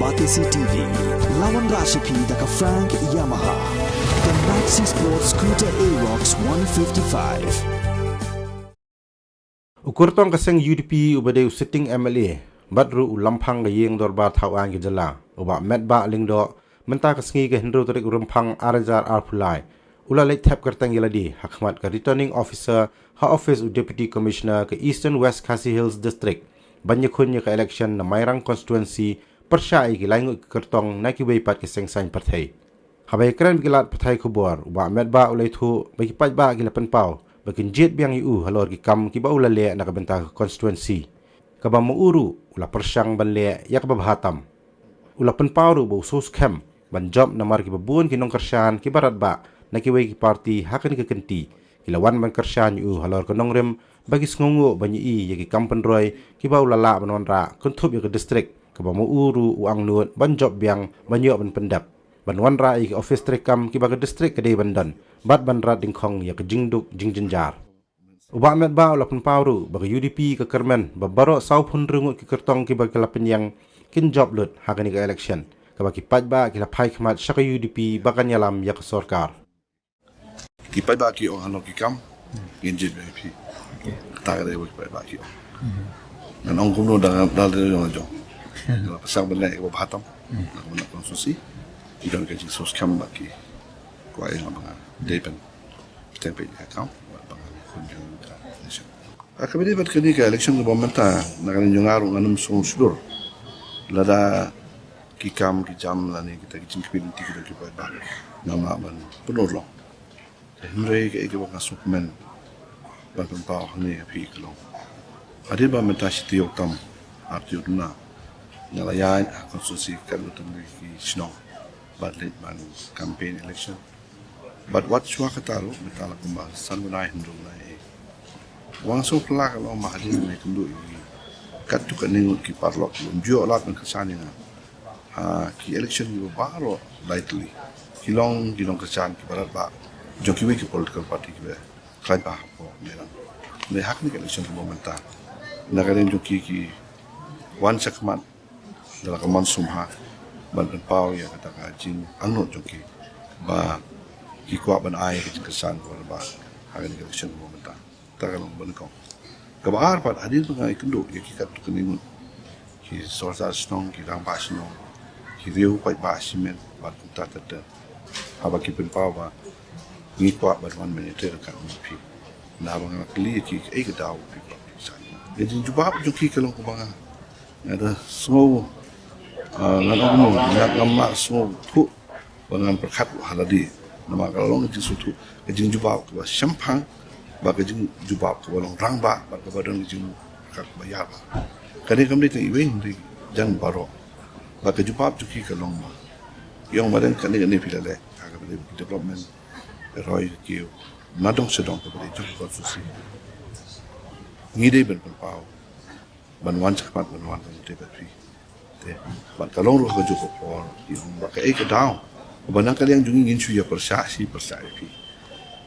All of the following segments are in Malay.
Batisi TV, lawan Rashipi daka Frank Yamaha, the Maxi Sports Scooter Aerox 155. Ukurtong kaseng UDP ubade sitting MLA, badru ulampang gayeng dorba thawan gejala, uba medba lingdo, menta kasengi ke hendro tarik urumpang arajar arpulai, ulalek tap kertang yeladi, hakmat ke returning officer, ha office u deputy commissioner ke Eastern West Khasi Hills District, banyakunnya ke election na Mairang constituency, Pyrshang ke laingut ke kertong na ki weipat ke sengsain partai. Habai keren bikilat partai kubur, uba medba ulai thu, bagi Paidbah ke lapan pau, bagi Jied Biang Halor ki kam ki ba ulale na kabenta constituency. Kaba muuru ula Pyrshang banle ya kaba hatam. Ula penpauru bau sos kem ban job namar ki babun ki nong kershan ki barat ba na ki wei ki parti hakan ki kenti kilawan ban kershan Halor ke nongrem bagi sngongo banyi i ya ki kampen roy ki ba ulala ban ra kuntup ya ke distrik kaba muuru uang nut ban job Biang banyo ban pendap ban wanra i ki office trekam ki ba ke distrik ke dei bandan bat ban rat dingkhong ya ke jingduk jingjenjar. Uba met ba ula penpauru bagi UDP ke kermen babaro saupun rungut ki kertong ki ba ke lapen yang kin job lut hakan ke election kaba ki Paidbah ki lapai khmat syaka UDP bakan yalam ya ke sorkar. Ki Paidbah ki ong Halor ki kam Jied UDP ta ga dei Paidbah ki nan ong kuno dal yo jo la pasang benai ko bahatam na konsusi ikan ke sos kam ba ki ko ai ma depen tempe ka kam ba kunjung election akabedi bat kini ka election ko momenta na kan jungaru nganum sudur lada ki kam ki jam la ni kita ki cingkipin ti kita ki Paidbah nama ban penur lo Henry ke ke baka sukmen ban pau ni pi kilo adil ba menta siti oktam arti udna nyala ya konstitusi kan utam ki sno bat let ban campaign election but what chwa kataru metala kumba sanunai hindu nai wang so plak lo mahadin ni tundu kat tu kan ningut ki parlok jo lat ban kesani na ki election ni baro lightly kilong kesan ki barat ba joki wiki political party ki Paidbah po merang me hak ni election momenta nagarin joki ki wan sakmat dalam kaman sumha ban pau ya kata kajing anut joki ba ki kwa ban ai ki kesan ko ba hak ni election momenta tagalong ban ko kabar pat hadin nga ikendo ya ki kat kuningun ki sorsa snong ki rang ba snong ki riu Paidbah simen ba kunta tata haba ki pau ba ni kwa ba wan minute ka pi na ba nga kli ki e ka daw pi pa sa e din juba joki kalong ko ba ada so ngan mo ngamma so thu ba ngan perkhat haladi nama kalong ji sutu e din juba ko ba champang ba ke jing juba ko long rang ba ka ba dong jing ka ba ya ba kani kam ni iwe ndi jan baro ba ke juba joki kalong ma yong ma den kani ni pilale ka ba development Roy kiu nadong sedong ko beri jok konstitusi ngide ben pau ban wan chakmat ban wan te batri te ban kalong ro ko jok ko yung ba ka e ka daw ban ka liang jungi ngin chu ya Pyrshang pi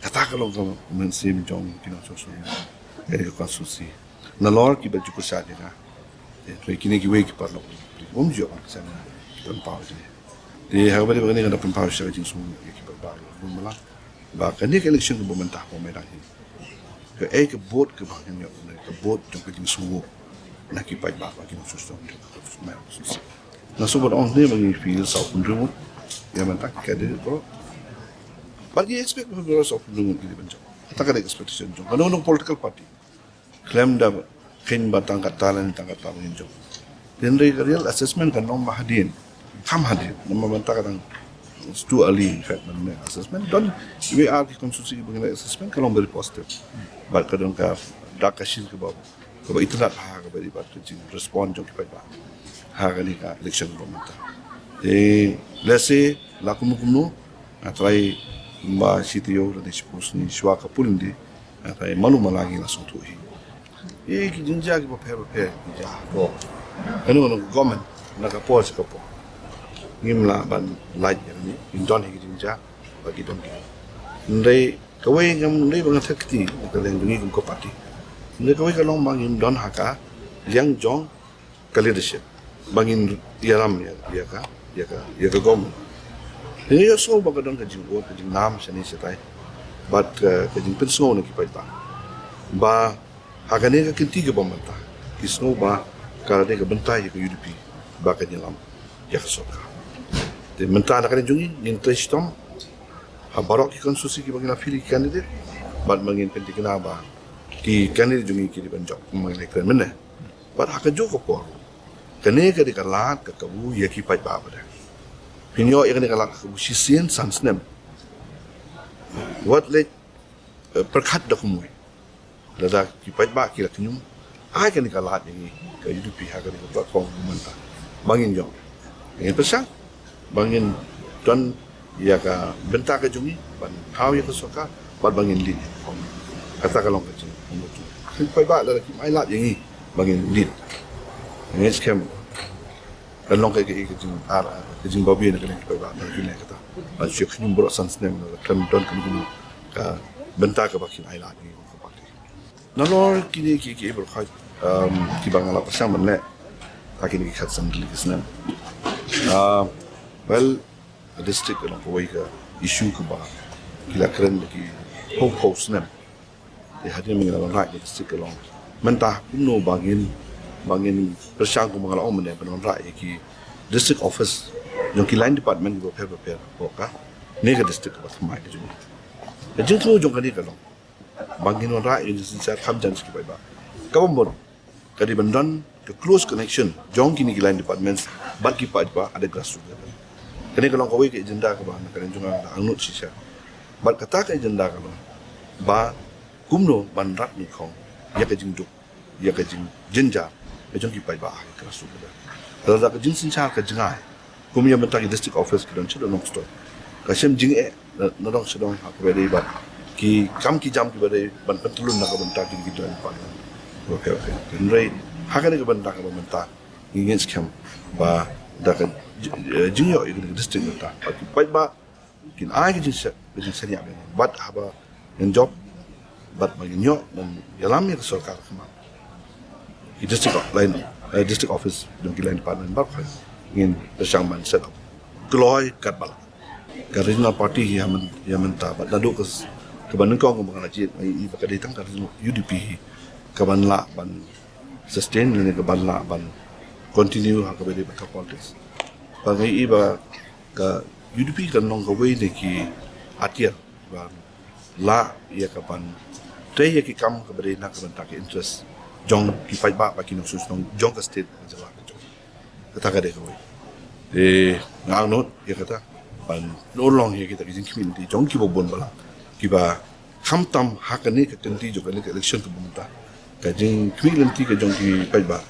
kata kalong ko men sim jong kino so so e ko konstitusi na lor ki ba jok sa dina te kini ki we ki parlo jo sa na ban pau de ha ba de ni na ban pau sa jing su ki ba mala ba kani ke election ko mentah po merah ni ke ek bot ke bang ni ke bot jong ke jing suwo na ki Paidbah ba ki sustom na so bot on ne bagi feel sa pundru ya mentah ke de bro bagi expect ko bro sa pundru ki benjo ta ka expectation jong kanong political party claim da kin batang katalan jong then real assessment kanong mahadin kam hadin nama mentah kadang it's too early in fact when assessment done we are konstitusi mengenai assessment kalau very positive but kadang ka dak kasil ke bawah kalau itulah hak beri batu jing respond jong Paidbah hak ni ka election momenta let's say lakum kumno atrai ba CTO dan expose ni shwa ka pulindi atrai malu malagi langsung tu ki jinja ki prepare ja ko anu government nak pause ka po ngimla ban light ni indon hi jinja bagi dong ki ndai kawai ngam ndai bang thakti ka leng dungi ko party ndai kawai ka long bang indon haka liang jong ka leadership bangin iaram ya ka gom ini so bagadon ka jinggo ka jing nam sani setai but ka jing penso na ki Paidbah ba hagane ka kinti ka bamanta kisno ba karade ka bentai ka UDP ba ka nyelam ya ka soka de menta na ka jungi nin tristom ha barok ki konsusi ki bangina fili candidate but mangin pentikina ba ki candidate jungi ki di banjok mangai kren menne but haka joko por kene ka di kalat ka kabu ya ki Paidbah ba pinyo ya kene kalat ka kabu sisien sansnem what let perkat da kumui lada ki Paidbah ki la kinyum ai kene kalat ni ka UDP haka di platform menta bangin jong ngin Pyrshang bangin don ya ka benta ka jungi ban how ya ka soka bat bangin lead kata kalong ka jing ki Paidbah la ki mai lat yangi bangin lead ngin scam kalong ka jing ara ka jing babi na kene Paidbah na kene kata ban syuk nyum bro sans nem na klem don ka benta ka bakin ai lat ni ko pakti nalor kini ki bro kha ki bangala Pyrshang manne takini ki khat sam dili kisna well the district along the way issue ka ba kila kren ki host nem they had him in the right district along menta kuno bangin Pyrshang ko mga laom ne ban right ki district office yung ki line department go prepare ko ka ne ka district ba thamai ka jung ka jing thu jong ka ni ka long bangin on right in sa kham jan ki ba ka bom ka di bandan the close connection jong ki ni ki line departments bat ki Paidbah ada grassroots level kene kalong kawai ke agenda ka ba na karen junga da angnut sisa bat kata ka agenda ka ba kumno ban rat ni khong ya ka jing duk ya ka jing jinja ka jong ki Paidbah ka su ka da ka jing sin cha ka jinga kum ya menta ki district office ki don chdo nok sto ka sem jing na dong chdo ha ka be ba ki kam ki jam ki be ban pentulun na ka benta ki don pa okay nrei ha ka ne ka benta ka menta ingin scam ba da ka junior in district ta Paidbah kin ai ke jin senya bat haba en job bat maginyo dan yalam ya sarkar kema di district office dan ki line department bat ingin Pyrshang man set up gloy katbal ka regional party yang menta bat dadu ke bandung kong ngomong Jied i ba ka ditang ka UDP ka ban la ban sustain ni ka ban la ban continue ha ka be ba politics bangai iba ka UDP kan nong kawai ni ki atir ba la ya kapan tei ya ki kam ka bere na ka banta ki interest jong ki Paidbah ba ki no sus nong jong ka state jala ka jong kata ka de kawai ngang not ya kata ban no long ya kita ki community jong ki bobon bala ki ba kham tam ha ka ni ka kenti jo ka ni election ka bumta ka jing community ka jong ki Paidbah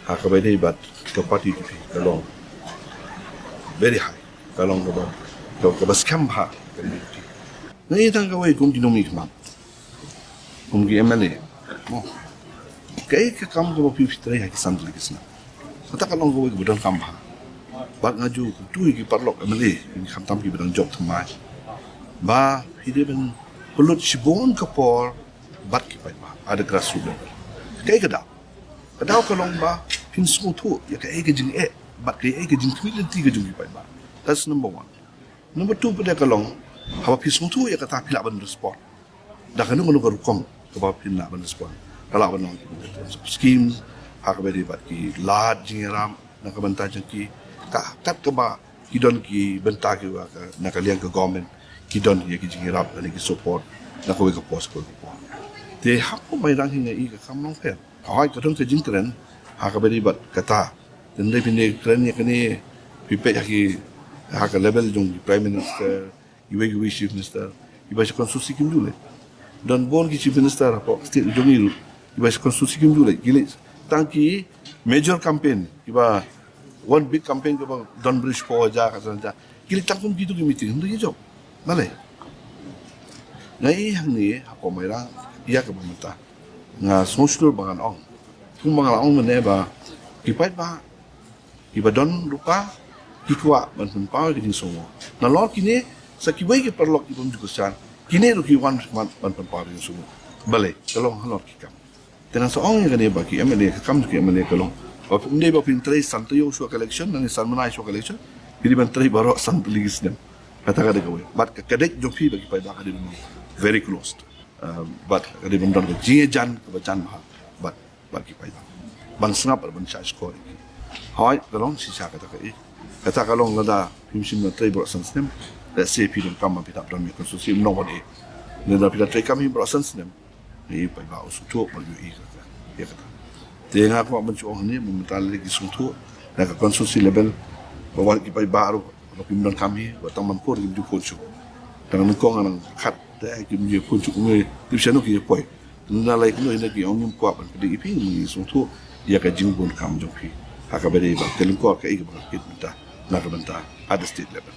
ha ka bere bat ka party UDP ka long very high kalong ka bas kam ha community ngai tang ka wai kum ki nomi kham kum ki MLA mo kai ka kam ko pi fitre ha ki sam dili kisna kata kalong ko wai budon kam ha ba ngaju tu ki parlok MLA ni kham tam ki budon job thamai ba hide ben pulut sibon ka por bat ki Paidbah ada grassroots kai ka da kalong ba pin su tu ya ka ke jing but kaya ke jing community ke jungi Paidbah that's number 1 number 2 pada kalong hawa pisung tu ya kata pila ban respond dah kanu kanu karukom ke ba pila ban respond kala ban schemes hak be bat ki lad jingram na ka banta ki ka kat ke ba kidon ki benta ki wa na ka liang ke government kidon ya ki jingram na ki support na ko ke post ko te hak ko mai rang hinga i ka kam nong fer hawai ka dong ke jing kren hak be bat kata dan dia pindah keren ya kini pipet lagi hak level jong prime minister ibu chief minister ibu konstitusi kim dulu dan bon ki chief minister apa state jong ibu konstitusi kim dulu gili tangki major campaign ibu one big campaign ke don bridge po aja kata gili tangkum gitu ki meeting hendak job malai ngai hang ni apa merah ia ke pemerintah nga social bangan ong kum bangan ong meneba ki Paidbah iba don lupa kikuwa ban pau ki semua na lor kini sa kiwai ki perlok ki pun jukusan kini ru ki wan ban pau ki semua balai kalong halor ki kam dengan seorang yang kene bagi MLA kam ki MLA kalong Hindi ba pintray santuyo sa collection nang san manay sa collection. Hindi man tray baro santuligis dem. Kata kada gawe. But kadek jopi bagi Paidbah kada mo very close. But kada mo don Jied jan kebacan mahal. But bagi Paidbah. Ban sengap ban cha score. Hai kalong si cha kata kai. Kata kalong lada himsim na tray baro sansnem. Let's say pidum kama pitap don me konsusi no one. Nada pidap tray kami baro sansnem. Ni Paidbah usutu bagi i kata. Ya kata. Tengah aku mencuba ni meminta lagi suntuk dan konsumsi level bawa kita baru kalau pimpinan kami buat taman pur kita konsum dan nengkong orang kat dah kita konsum ni di sana kita poi nunda lagi kita ini kita orang kuat pada ipi ni suntuk ia kajing pun kami joki hak beri bak telingkor ke ik bak kita minta nak minta ada state level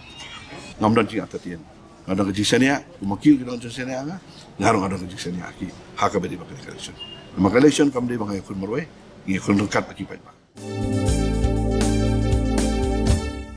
ngamdan jing atatian ada kajing sana umakil kita kajing sana ngarung ada kajing sana aki hak beri bak election maka election kami dia bang ikut merway ngikut dekat bagi Paidbah.